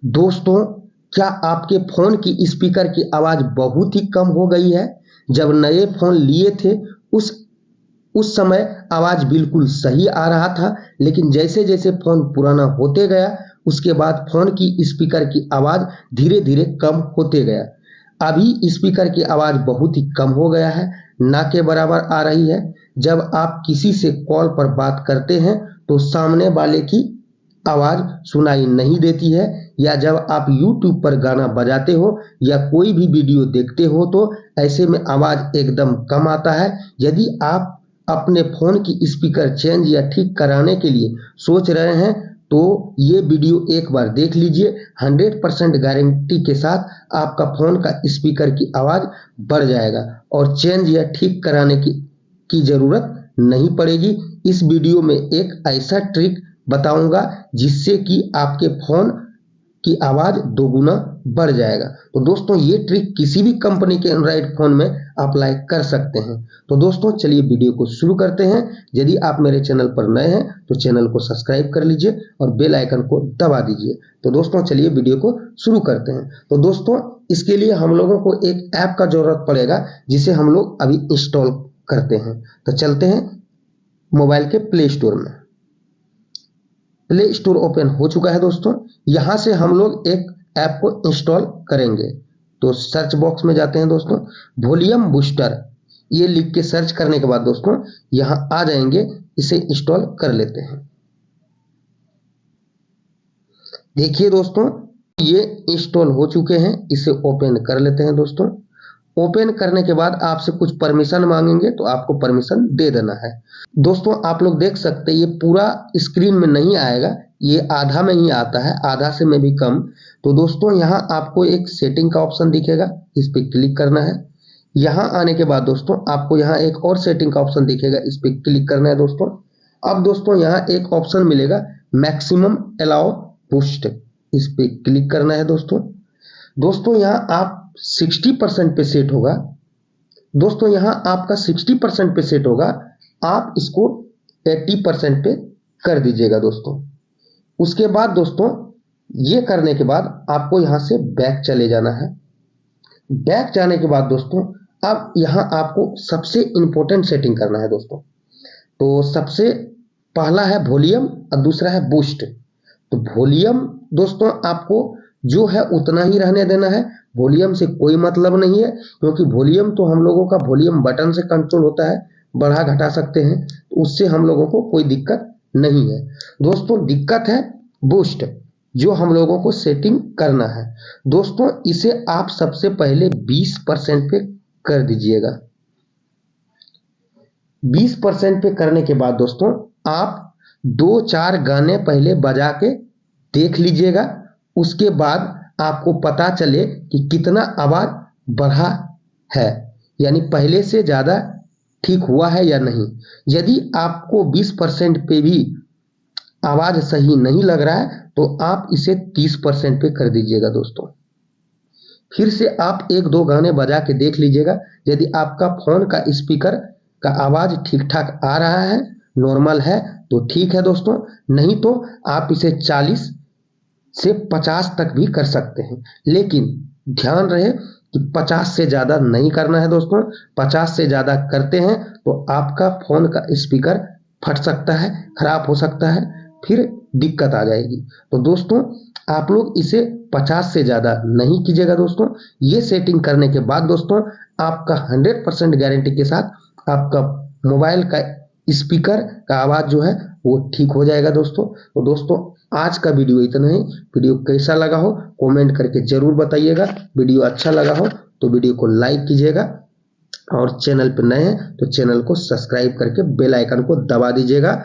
दोस्तों, क्या आपके फ़ोन की स्पीकर की आवाज़ बहुत ही कम हो गई है? जब नए फ़ोन लिए थे उस उस समय आवाज़ बिल्कुल सही आ रहा था, लेकिन जैसे-जैसे फ़ोन पुराना होते गया, उसके बाद फ़ोन की स्पीकर की आवाज़ धीरे-धीरे कम होते गया। अभी स्पीकर की आवाज़ बहुत ही कम हो गया है, ना के बराबर आ रही है। जब आप किसी से कॉल पर बात करते हैं, तो सामने वाले की आवाज़ सुनाई नहीं देती है, या जब आप यूट्यूब पर गाना बजाते हो या कोई भी वीडियो देखते हो तो ऐसे में आवाज़ एकदम कम आता है। यदि आप अपने फ़ोन की स्पीकर चेंज या ठीक कराने के लिए सोच रहे हैं, तो ये वीडियो एक बार देख लीजिए। 100% गारंटी के साथ आपका फ़ोन का स्पीकर की आवाज़ बढ़ जाएगा और चेंज या ठीक कराने की ज़रूरत नहीं पड़ेगी। इस वीडियो में एक ऐसा ट्रिक बताऊंगा जिससे कि आपके फ़ोन की आवाज़ दोगुना बढ़ जाएगा। तो दोस्तों, ये ट्रिक किसी भी कंपनी के एंड्रॉयड फ़ोन में अप्लाई कर सकते हैं। तो दोस्तों, चलिए वीडियो को शुरू करते हैं। यदि आप मेरे चैनल पर नए हैं तो चैनल को सब्सक्राइब कर लीजिए और बेल आइकन को दबा दीजिए। तो दोस्तों, चलिए वीडियो को शुरू करते हैं। तो दोस्तों, इसके लिए हम लोगों को एक ऐप का ज़रूरत पड़ेगा जिसे हम लोग अभी इंस्टॉल करते हैं। तो चलते हैं मोबाइल के प्ले स्टोर में। प्ले स्टोर ओपन हो चुका है दोस्तों। यहाँ से हम लोग एक ऐप को इंस्टॉल करेंगे। तो सर्च बॉक्स में जाते हैं दोस्तों, वॉल्यूम बूस्टर ये लिख के सर्च करने के बाद दोस्तों यहाँ आ जाएंगे। इसे इंस्टॉल कर लेते हैं। देखिए दोस्तों, ये इंस्टॉल हो चुके हैं। इसे ओपन कर लेते हैं दोस्तों। ओपन करने के बाद आपसे कुछ परमिशन मांगेंगे, तो आपको परमिशन दे देना है। दोस्तों, आप लोग देख सकते हैं ये पूरा स्क्रीन में नहीं आएगा, ये आधा में ही आता है, आधा से में भी कम। तो दोस्तों, यहाँ आपको एक सेटिंग का ऑप्शन दिखेगा, इस पर क्लिक करना है। यहाँ आने के बाद दोस्तों आपको यहाँ एक और सेटिंग का ऑप्शन दिखेगा, इस पर क्लिक करना है दोस्तों। अब दोस्तों यहाँ एक ऑप्शन मिलेगा मैक्सिमम अलाउ बूस्ट, इस पर क्लिक करना है दोस्तों। दोस्तों, यहाँ आप 60% पे सेट होगा। दोस्तों, यहाँ आपका 60% पे सेट होगा, आप इसको 80% पे कर दीजिएगा दोस्तों। उसके बाद दोस्तों ये करने के बाद आपको यहाँ से बैक चले जाना है। बैक जाने के बाद दोस्तों अब यहाँ आपको सबसे इंपॉर्टेंट सेटिंग करना है दोस्तों। तो सबसे पहला है वॉल्यूम और दूसरा है बूस्ट। तो वॉल्यूम दोस्तों आपको जो है उतना ही रहने देना है, वॉल्यूम से कोई मतलब नहीं है, क्योंकि वॉल्यूम तो हम लोगों का वॉल्यूम बटन से कंट्रोल होता है, बढ़ा घटा सकते हैं, तो उससे हम लोगों को कोई दिक्कत नहीं है। दोस्तों, दिक्कत है बूस्ट, जो हम लोगों को सेटिंग करना है। दोस्तों, इसे आप सबसे पहले 20% पे कर दीजिएगा। 20% पे करने के बाद दोस्तों आप 2-4 गाने पहले बजा के देख लीजिएगा। उसके बाद आपको पता चले कि कितना आवाज़ बढ़ा है, यानी पहले से ज़्यादा ठीक हुआ है या नहीं। यदि आपको 20% पे भी आवाज़ सही नहीं लग रहा है तो आप इसे 30% पे कर दीजिएगा दोस्तों। फिर से आप 1-2 गाने बजा के देख लीजिएगा। यदि आपका फ़ोन का स्पीकर का आवाज़ ठीक ठाक आ रहा है, नॉर्मल है, तो ठीक है दोस्तों, नहीं तो आप इसे 40 से 50 तक भी कर सकते हैं। लेकिन ध्यान रहे कि 50 से ज़्यादा नहीं करना है दोस्तों। 50 से ज़्यादा करते हैं तो आपका फ़ोन का स्पीकर फट सकता है, खराब हो सकता है, फिर दिक्कत आ जाएगी। तो दोस्तों, आप लोग इसे 50 से ज़्यादा नहीं कीजिएगा दोस्तों। ये सेटिंग करने के बाद दोस्तों आपका 100% गारंटी के साथ आपका मोबाइल का स्पीकर का आवाज़ जो है वो ठीक हो जाएगा दोस्तों। तो दोस्तों, आज का वीडियो इतना ही। वीडियो कैसा लगा हो कमेंट करके ज़रूर बताइएगा। वीडियो अच्छा लगा हो तो वीडियो को लाइक कीजिएगा, और चैनल पर नए हैं तो चैनल को सब्सक्राइब करके बेल आइकन को दबा दीजिएगा।